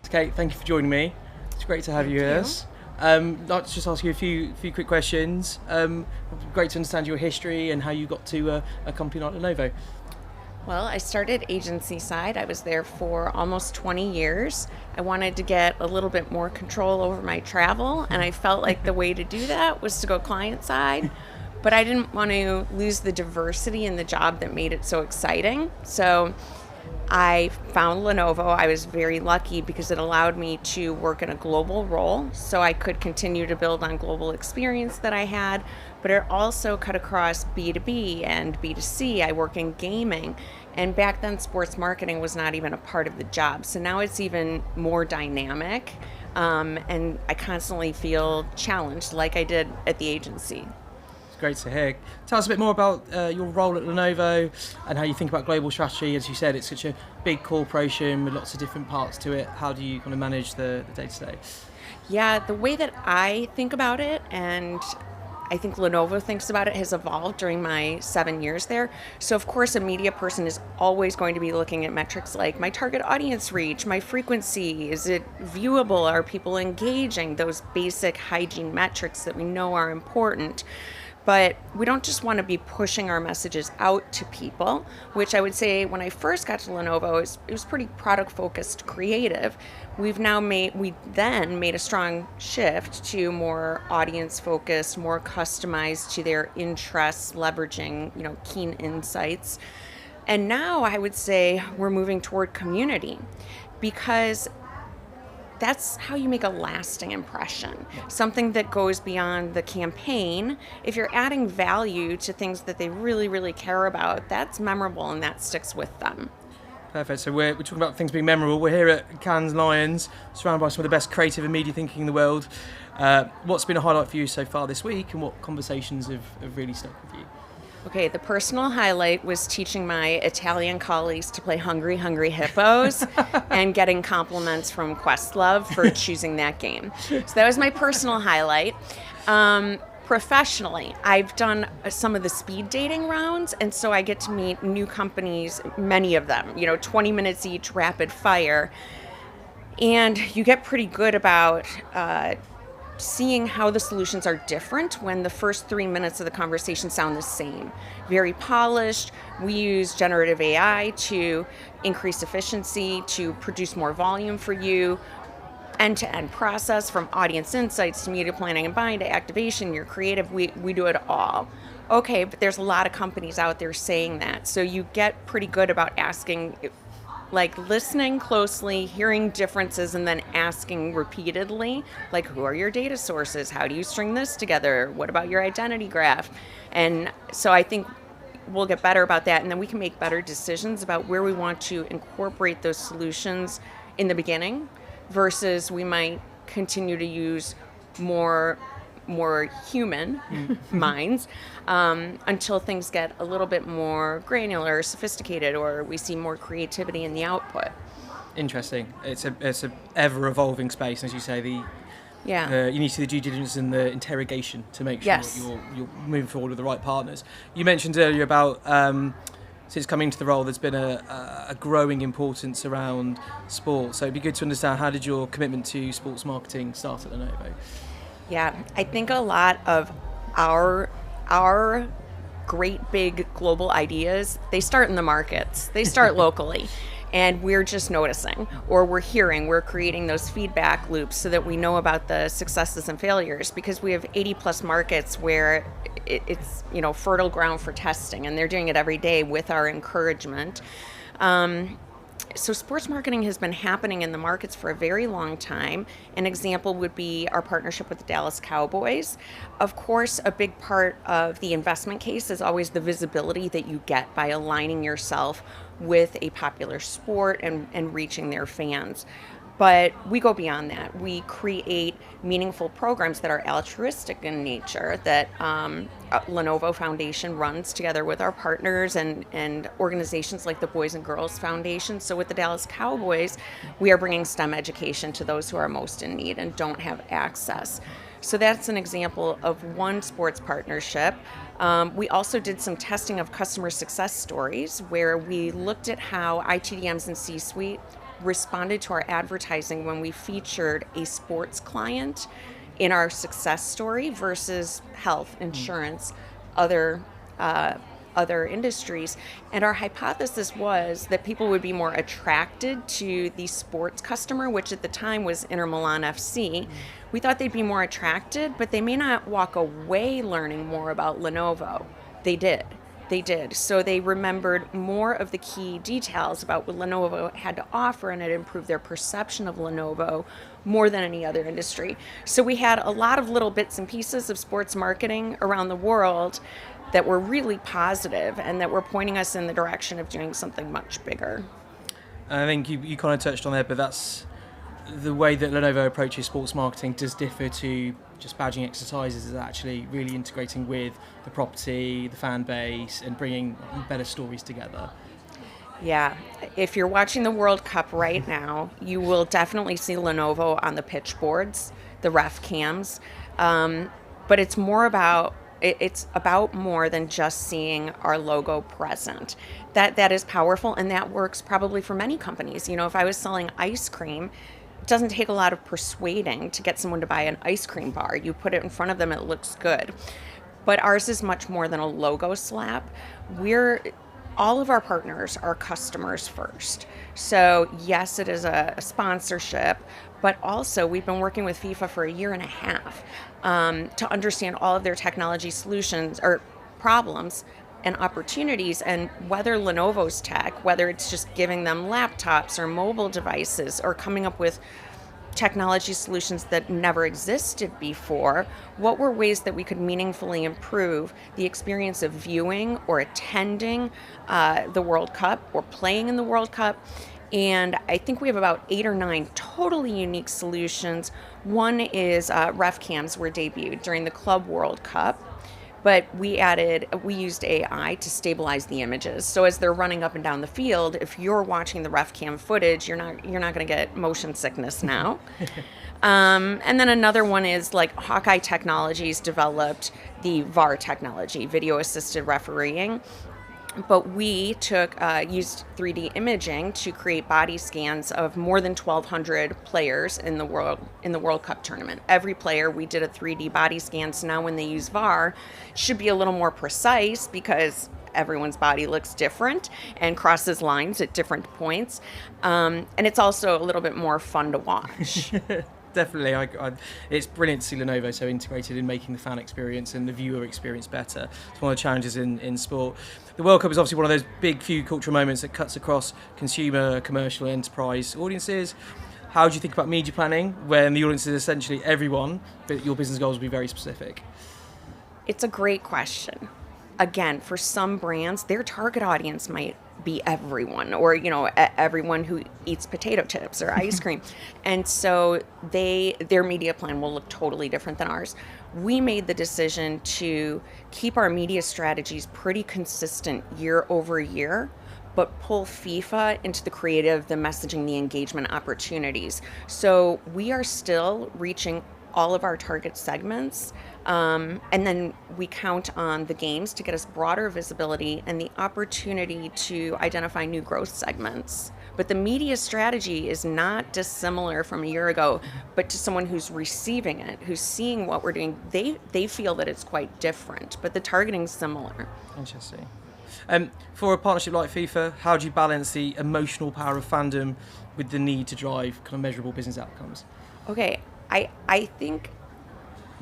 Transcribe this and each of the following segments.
Kate, thank you for joining me. It's great to have you with us. I'd like to just ask you a few quick questions. Great to understand your history and how you got to a company like Lenovo. Well, I started agency side. I was there for almost 20 years. I wanted to get a little bit more control over my travel, and I felt like the way to do that was to go client side. But I didn't want to lose the diversity in the job that made it so exciting. So I found Lenovo. I was very lucky because it allowed me to work in a global role, so I could continue to build on global experience that I had, but it also cut across B2B and B2C. I work in gaming, and back then sports marketing was not even a part of the job. So now it's even more dynamic, and I constantly feel challenged like I did at the agency. Great to hear. Tell us a bit more about your role at Lenovo and how you think about global strategy. As you said, it's such a big corporation with lots of different parts to it. How do you kind of manage the day-to-day? Yeah, the way that I think about it, and I think Lenovo thinks about it, has evolved during my 7 years there. So of course a media person is always going to be looking at metrics like my target audience reach, my frequency, is it viewable, are people engaging, those basic hygiene metrics that we know are important. But we don't just want to be pushing our messages out to people, which I would say when I first got to Lenovo, it was pretty product-focused creative. We then made a strong shift to more audience-focused, more customized to their interests, leveraging, keen insights. And now I would say we're moving toward community, because that's how you make a lasting impression, something that goes beyond the campaign. If you're adding value to things that they really, really care about, that's memorable and that sticks with them. Perfect. So we're talking about things being memorable. We're here at Cannes Lions, surrounded by some of the best creative and media thinking in the world. What's been a highlight for you so far this week, and what conversations have really stuck with you? Okay, the personal highlight was teaching my Italian colleagues to play Hungry Hungry Hippos and getting compliments from Questlove for choosing that game. So that was my personal highlight. Professionally, I've done some of the speed dating rounds, and so I get to meet new companies, many of them, 20 minutes each, rapid fire. And you get pretty good about seeing how the solutions are different when the first 3 minutes of the conversation sound the same. Very polished. We use generative AI to increase efficiency, to produce more volume for you. End-to-end process, from audience insights to media planning and buying to activation, your creative, we do it all. Okay, but there's a lot of companies out there saying that. So you get pretty good about asking, listening closely, hearing differences, and then asking repeatedly, who are your data sources? How do you string this together? What about your identity graph? And so I think we'll get better about that, and then we can make better decisions about where we want to incorporate those solutions in the beginning versus we might continue to use more human minds until things get a little bit more granular, sophisticated, or we see more creativity in the output. Interesting. It's a ever evolving space, as you say. You need to do the due diligence and the interrogation to make sure that you're moving forward with the right partners. You mentioned earlier about since coming to the role, there's been a growing importance around sport. So it'd be good to understand, how did your commitment to sports marketing start at Lenovo? Yeah, I think a lot of our great big global ideas, they start in the markets. They start locally. And we're just noticing, or we're creating those feedback loops so that we know about the successes and failures, because we have 80 plus markets where it's fertile ground for testing, and they're doing it every day with our encouragement. So sports marketing has been happening in the markets for a very long time. An example would be our partnership with the Dallas Cowboys. Of course, a big part of the investment case is always the visibility that you get by aligning yourself with a popular sport and reaching their fans. But we go beyond that. We create meaningful programs that are altruistic in nature, that Lenovo Foundation runs together with our partners and organizations like the Boys and Girls Foundation. So with the Dallas Cowboys, we are bringing STEM education to those who are most in need and don't have access. So that's an example of one sports partnership. We also did some testing of customer success stories where we looked at how ITDMs and C-suite responded to our advertising when we featured a sports client in our success story versus health, insurance, other industries. And our hypothesis was that people would be more attracted to the sports customer, which at the time was Inter Milan FC. We thought they'd be more attracted, but they may not walk away learning more about Lenovo. They did. So they remembered more of the key details about what Lenovo had to offer, and it improved their perception of Lenovo more than any other industry. So we had a lot of little bits and pieces of sports marketing around the world that were really positive and that were pointing us in the direction of doing something much bigger. I think you kind of touched on that, but that's the way that Lenovo approaches sports marketing does differ to just badging exercises, is actually really integrating with the property, the fan base, and bringing better stories together. Yeah, if you're watching the World Cup right now, you will definitely see Lenovo on the pitch boards, the ref cams, but it's about more than just seeing our logo present. That is powerful, and that works probably for many companies. If I was selling ice cream, it doesn't take a lot of persuading to get someone to buy an ice cream bar. You put it in front of them, it looks good. But ours is much more than a logo slap. All of our partners are customers first. So yes, it is a sponsorship, but also we've been working with FIFA for 1.5 years to understand all of their technology solutions or problems and opportunities, and whether Lenovo's tech, whether it's just giving them laptops or mobile devices or coming up with technology solutions that never existed before, what were ways that we could meaningfully improve the experience of viewing or attending the World Cup or playing in the World Cup. And I think we have about 8 or 9 totally unique solutions. One is ref cams were debuted during the Club World Cup, but we used AI to stabilize the images. So as they're running up and down the field, if you're watching the ref cam footage, you're not going to get motion sickness now. And then another one is like Hawkeye Technologies developed the VAR technology, video assisted refereeing. But we used 3D imaging to create body scans of more than 1,200 players in the World Cup tournament. Every player, we did a 3D body scan. So now when they use VAR, it should be a little more precise because everyone's body looks different and crosses lines at different points. And it's also a little bit more fun to watch. Definitely, it's brilliant to see Lenovo so integrated in making the fan experience and the viewer experience better. It's one of the challenges in sport. The World Cup is obviously one of those big few cultural moments that cuts across consumer, commercial, enterprise audiences. How do you think about media planning when the audience is essentially everyone, but your business goals will be very specific? It's a great question. Again, for some brands, their target audience might be everyone, or everyone who eats potato chips or ice cream, and so their media plan will look totally different than ours. We made the decision to keep our media strategies pretty consistent year over year, but pull FIFA into the creative, the messaging, the engagement opportunities. So we are still reaching all of our target segments. And then we count on the games to get us broader visibility and the opportunity to identify new growth segments. But the media strategy is not dissimilar from a year ago, but to someone who's receiving it, who's seeing what we're doing, they feel that it's quite different, but the targeting's similar. Interesting. For a partnership like FIFA, how do you balance the emotional power of fandom with the need to drive kind of measurable business outcomes? Okay, I think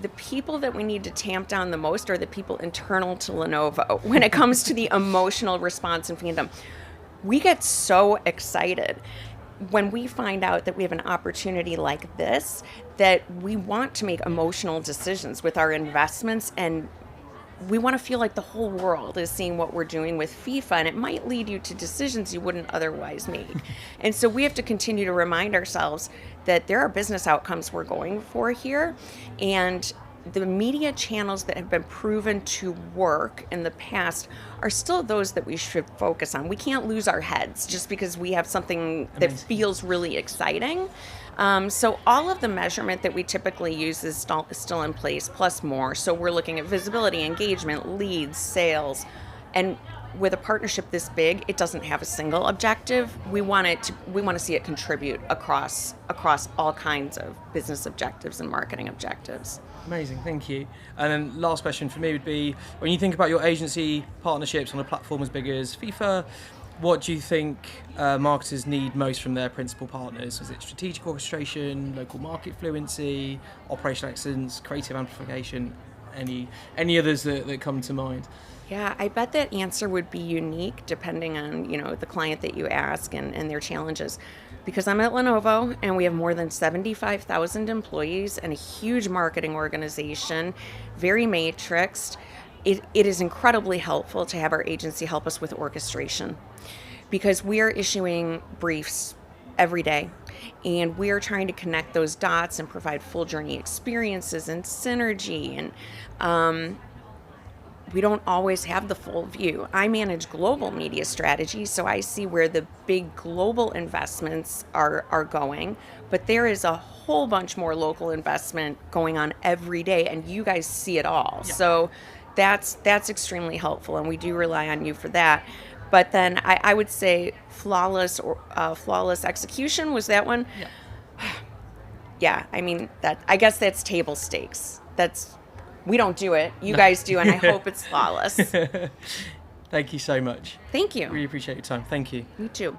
the people that we need to tamp down the most are the people internal to Lenovo when it comes to the emotional response and fandom. We get so excited when we find out that we have an opportunity like this, that we want to make emotional decisions with our investments, and we want to feel like the whole world is seeing what we're doing with FIFA, and it might lead you to decisions you wouldn't otherwise make. And so we have to continue to remind ourselves that there are business outcomes we're going for here, and the media channels that have been proven to work in the past are still those that we should focus on. We can't lose our heads just because we have something that feels really exciting. So all of the measurement that we typically use is still in place, plus more. So we're looking at visibility, engagement, leads, sales, and with a partnership this big, it doesn't have a single objective. We want to see it contribute across all kinds of business objectives and marketing objectives. Amazing, thank you. And then last question for me would be, when you think about your agency partnerships on a platform as big as FIFA, what do you think marketers need most from their principal partners? Is it strategic orchestration, local market fluency, operational excellence, creative amplification? Any others that come to mind? Yeah, I bet that answer would be unique depending on, the client that you ask and their challenges. Because I'm at Lenovo and we have more than 75,000 employees and a huge marketing organization, very matrixed. It is incredibly helpful to have our agency help us with orchestration because we are issuing briefs every day and we are trying to connect those dots and provide full journey experiences and synergy, and we don't always have the full view. I manage global media strategy, so I see where the big global investments are going, but there is a whole bunch more local investment going on every day, and you guys see it all. Yeah. So that's extremely helpful, and we do rely on you for that. But then I would say flawless execution, was that one? Yeah. Yeah, I mean, I guess that's table stakes. We don't do it. You guys do, and I hope it's flawless. Thank you so much. Thank you. Really appreciate your time. Thank you. Me too.